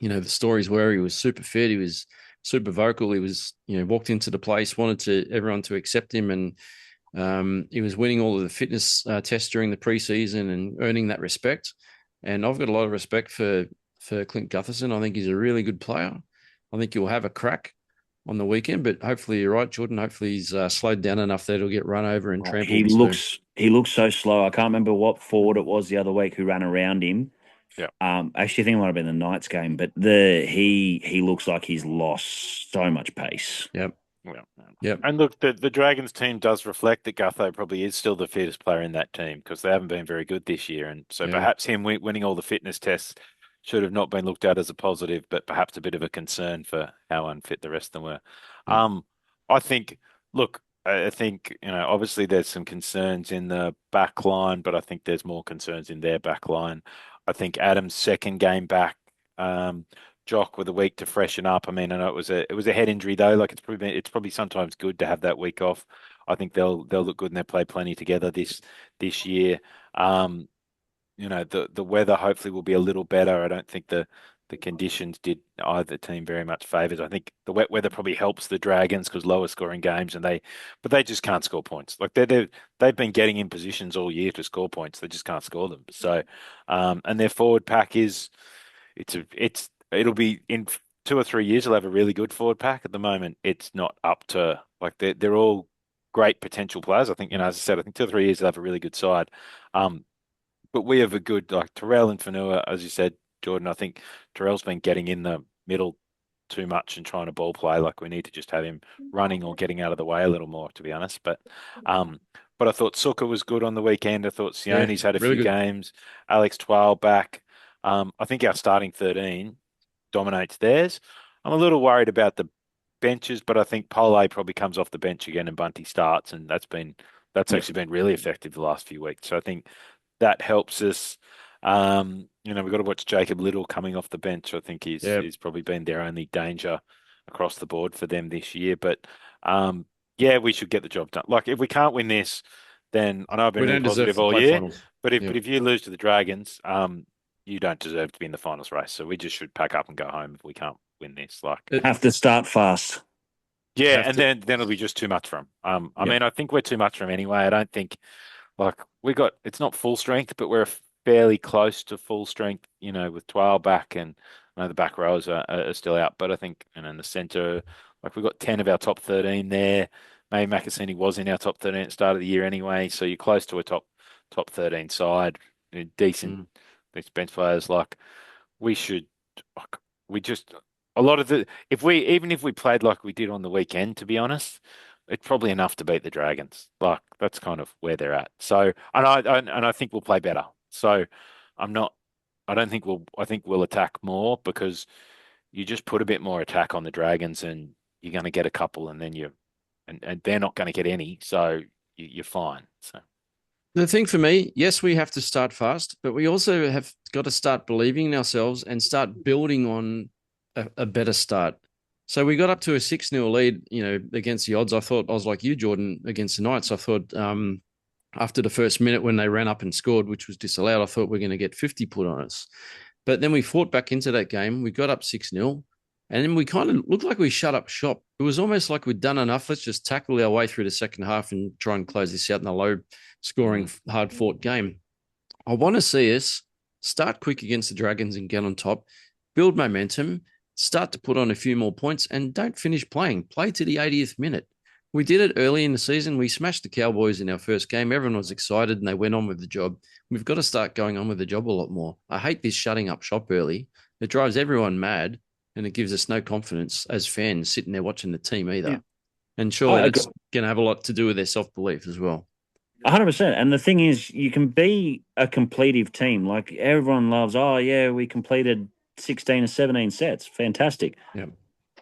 the stories where he was super fit, he was super vocal, he was walked into the place, wanted everyone to accept him, and he was winning all of the fitness tests during the preseason and earning that respect. And I've got a lot of respect for Clint Gutherson. I think he's a really good player. I think he'll have a crack on the weekend, but hopefully you're right, Jordan. Hopefully he's slowed down enough that he'll get run over and trampled. He looks so slow. I can't remember what forward it was the other week who ran around him. Yeah. Actually, I think it might have been the Knights game, but he looks like he's lost so much pace. Yep. Yeah. And look, the Dragons team does reflect that Gutho probably is still the fittest player in that team because they haven't been very good this year. And so perhaps him winning all the fitness tests should have not been looked at as a positive, but perhaps a bit of a concern for how unfit the rest of them were. I think, obviously there's some concerns in the back line, but I think there's more concerns in their back line. I think Adam's second game back, Jock with a week to freshen up. I mean, I know it was a head injury though. Like it's probably sometimes good to have that week off. I think they'll look good and they'll play plenty together this year. The weather hopefully will be a little better. I don't think the conditions did either team very much favors. I think the wet weather probably helps the Dragons because lower scoring games but they just can't score points. Like they've been getting in positions all year to score points. They just can't score them. So, and their forward pack it'll be in 2 or 3 years. They'll have a really good forward pack. At the moment, it's not up to like they're all great potential players. I think as I said, I think 2 or 3 years they'll have a really good side. But we have a good like Terrell and Fanua, as you said, Jordan. I think Terrell's been getting in the middle too much and trying to ball play. Like we need to just have him running or getting out of the way a little more, to be honest. But I thought Suka was good on the weekend. I thought Sione's had a few games. Alex Twal back. I think our starting 13 dominates theirs. I'm a little worried about the benches, but I think Pole probably comes off the bench again and Bunty starts, and that's actually been really effective the last few weeks. So I think that helps us. We've got to watch Jacob Little coming off the bench. I think he's probably been their only danger across the board for them this year. But we should get the job done. Like if we can't win this, then I know I've been really positive all year. Finals. But if you lose to the Dragons, you don't deserve to be in the finals race. So we just should pack up and go home if we can't win this. Like have to start fast. Yeah, and then it'll be just too much for him. I mean, I think we're too much for him anyway. I don't think it's not full strength, but we're fairly close to full strength, with 12 back and I know the back rows are still out, but I think, in the centre, we've got 10 of our top 13 there. Maybe Makasini was in our top 13 at the start of the year anyway, so you're close to a top 13 side, decent bench players. If we played like we did on the weekend, to be honest, it's probably enough to beat the Dragons. Like that's kind of where they're at. So, and I think we'll play better. So, I think we'll attack more because you just put a bit more attack on the Dragons, and you're going to get a couple, and then and they're not going to get any. So you're fine. So. The thing for me, yes, we have to start fast, but we also have got to start believing in ourselves and start building on a better start. So we got up to a 6-0 lead, against the odds. I thought I was like you, Jordan, against the Knights. I thought after the first minute when they ran up and scored, which was disallowed. I thought we are going to get 50 put on us. But then we fought back into that game. We got up 6-0. And then we kind of looked like we shut up shop. It was almost like we'd done enough. Let's just tackle our way through the second half and try and close this out in a low-scoring, hard-fought game. I want to see us start quick against the Dragons and get on top, build momentum, start to put on a few more points, and don't finish playing. Play to the 80th minute. We did it early in the season. We smashed the Cowboys in our first game. Everyone was excited and they went on with the job. We've got to start going on with the job a lot more. I hate this shutting up shop early. It drives everyone mad and it gives us no confidence as fans sitting there watching the team either. Yeah. And surely that's going to have a lot to do with their self-belief as well. 100%. And the thing is, you can be a completive team. Like everyone loves, oh, yeah, we completed 16 or 17 sets. Fantastic. Yeah.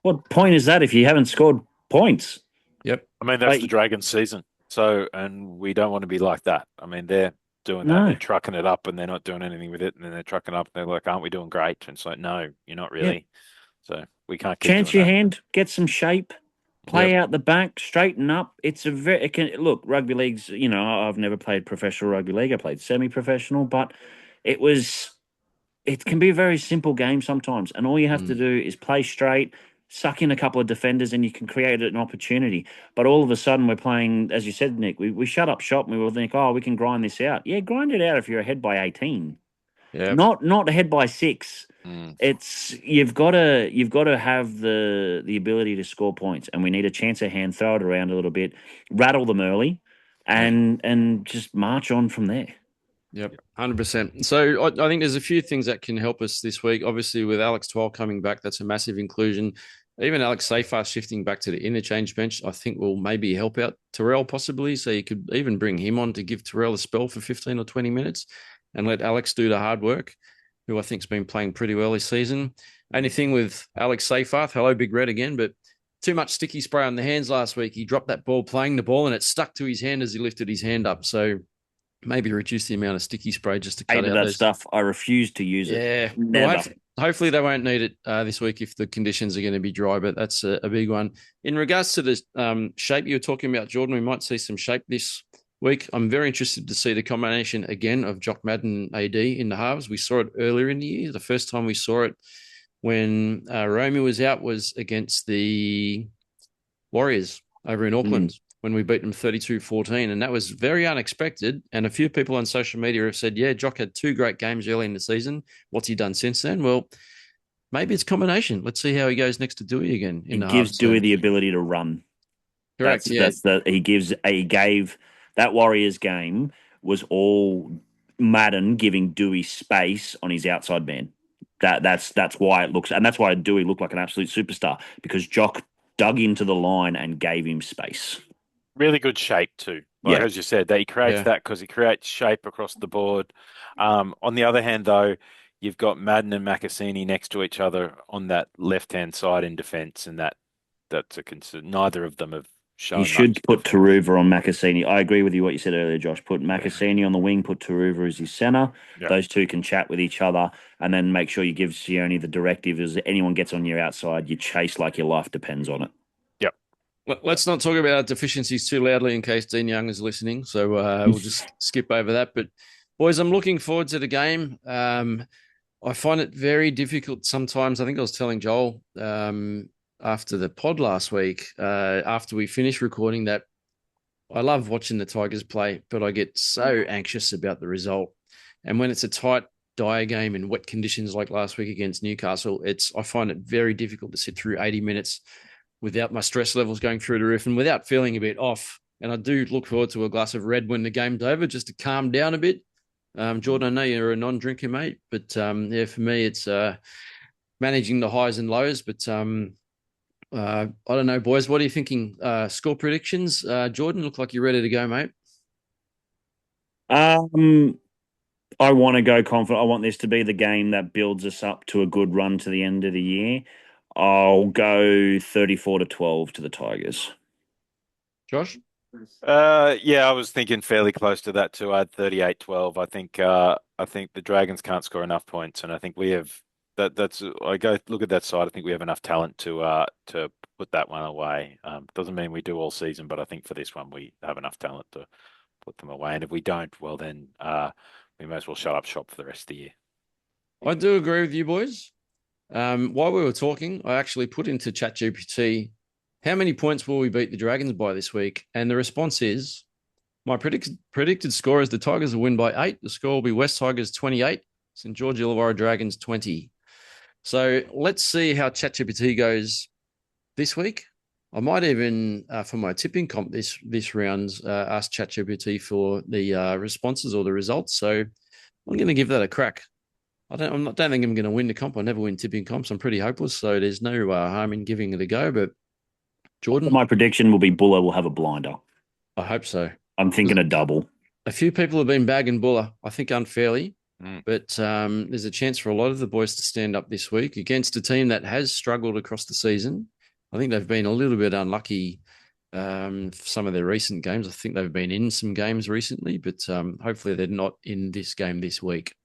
What point is that if you haven't scored points? Yep. I mean, that's the Dragons season. So, and we don't want to be like that. I mean, they're doing that. They're trucking it up and they're not doing anything with it. And then they're trucking up and they're like, aren't we doing great? And it's like, no, you're not really. Yeah. So we can't keep Chance doing your that. hand, get some shape, play out the back, straighten up. It's a look, rugby league's, you know, I've never played professional rugby league. I played semi-professional, but it can be a very simple game sometimes. And all you have to do is play straight, suck in a couple of defenders and you can create an opportunity. But all of a sudden we're playing, as you said, Nick, we shut up shop and we will think, oh, we can grind this out. Yeah, grind it out if you're ahead by 18. Yeah. Not ahead by 6. It's you've got to have the ability to score points, and we need a chance of hand, throw it around a little bit, rattle them early, and just march on from there. Yep, 100%. So I think there's a few things that can help us this week. Obviously, with Alex Twal coming back, that's a massive inclusion. Even Alex Seyfarth shifting back to the interchange bench, I think will maybe help out Terrell possibly. So you could even bring him on to give Terrell a spell for 15 or 20 minutes and let Alex do the hard work, who I think's been playing pretty well this season. Only thing with Alex Seyfarth, hello, Big Red again, but too much sticky spray on the hands last week. He dropped that ball playing the ball and it stuck to his hand as he lifted his hand up. So maybe reduce the amount of sticky spray just to cut out that stuff. I refuse to use it. Yeah, never. Well, hopefully they won't need it this week if the conditions are going to be dry, but that's a big one. In regards to the shape you were talking about, Jordan, we might see some shape this week. I'm very interested to see the combination again of Jock Madden and AD in the halves. We saw it earlier in the year. The first time we saw it when Romeo was out was against the Warriors over in Auckland. When we beat them 32-14, and that was very unexpected. And a few people on social media have said, yeah, Jock had 2 great games early in the season. What's he done since then? Well, maybe it's combination. Let's see how he goes next to Dewey again. It gives Dewey the ability to run. Correct. He gave that Warriors game was all Madden giving Dewey space on his outside man. That's why it looks, and that's why Dewey looked like an absolute superstar, because Jock dug into the line and gave him space. Really good shape too. As you said, that he creates that because he creates shape across the board. On the other hand, though, you've got Madden and Makasini next to each other on that left-hand side in defence, and that's a concern. Neither of them have shown. You should put Taruva on Makasini. I agree with you what you said earlier, Josh. Put Makasini on the wing, put Taruva as his centre. Yep. Those two can chat with each other, and then make sure you give Sione the directive as anyone gets on your outside, you chase like your life depends on it. Let's not talk about our deficiencies too loudly in case Dean Young is listening. So we'll just skip over that. But, boys, I'm looking forward to the game. I find it very difficult sometimes. I think I was telling Joel after the pod last week, after we finished recording, that I love watching the Tigers play, but I get so anxious about the result. And when it's a tight, dire game in wet conditions like last week against Newcastle, I find it very difficult to sit through 80 minutes without my stress levels going through the roof and without feeling a bit off. And I do look forward to a glass of red when the game's over, just to calm down a bit. Jordan, I know you're a non-drinker, mate, but for me, it's managing the highs and lows. But I don't know, boys, what are you thinking? Score predictions? Jordan, look like you're ready to go, mate. I want to go confident. I want this to be the game that builds us up to a good run to the end of the year. I'll go 34-12 to the Tigers. Josh? I was thinking fairly close to that too. I had 38-12. I think the Dragons can't score enough points, and I think we have I go look at that side. I think we have enough talent to put that one away. Doesn't mean we do all season, but I think for this one we have enough talent to put them away. And if we don't, well, then we may as well shut up shop for the rest of the year. I do agree with you, boys. While we were talking, I actually put into ChatGPT, how many points will we beat the Dragons by this week? And the response is, my predicted score is the Tigers will win by 8. The score will be West Tigers 28, St. George Illawarra Dragons 20. So let's see how ChatGPT goes this week. I might even, for my tipping comp this round, ask ChatGPT for the responses or the results. So I'm going to give that a crack. I don't think I'm going to win the comp. I never win tipping comps. I'm pretty hopeless, so there's no harm in giving it a go. But Jordan, my prediction will be Buller will have a blinder. I hope so. I'm thinking a double. A few people have been bagging Buller, I think unfairly, but there's a chance for a lot of the boys to stand up this week against a team that has struggled across the season. I think they've been a little bit unlucky for some of their recent games. I think they've been in some games recently, but hopefully they're not in this game this week.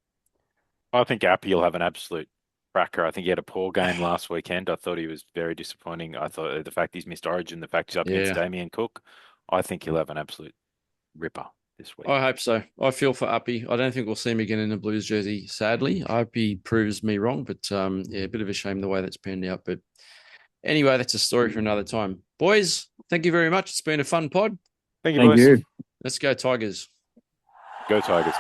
I think Appy will have an absolute cracker. I think he had a poor game last weekend. I thought he was very disappointing. I thought the fact he's missed Origin, the fact he's up against Damien Cook, I think he'll have an absolute ripper this week. I hope so. I feel for Uppy. I don't think we'll see him again in a Blues jersey, sadly. I hope he proves me wrong, but a bit of a shame the way that's panned out. But anyway, that's a story for another time. Boys, thank you very much. It's been a fun pod. Thank you, boys. Let's go Tigers. Go Tigers.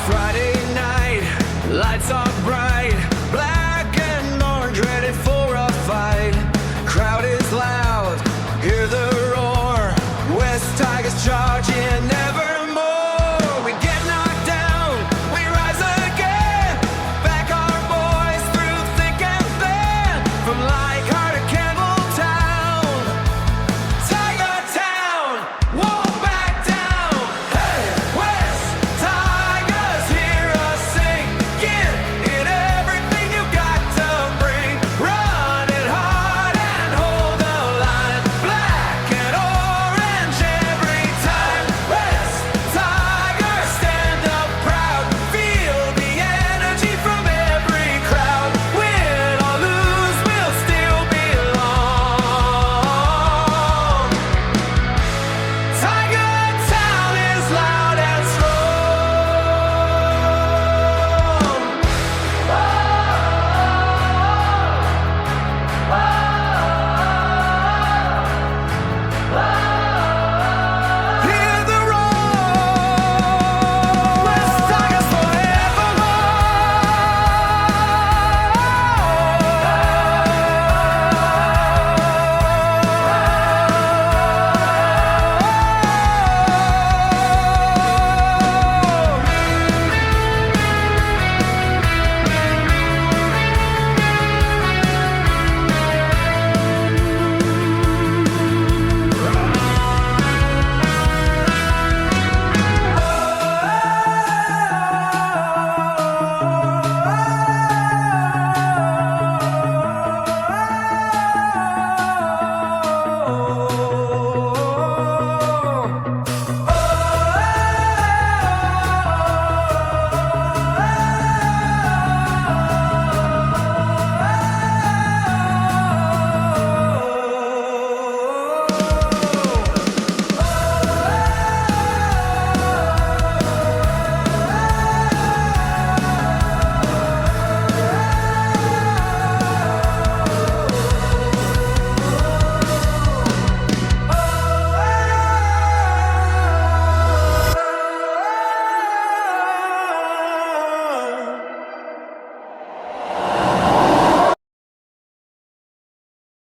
Friday night, lights are bright.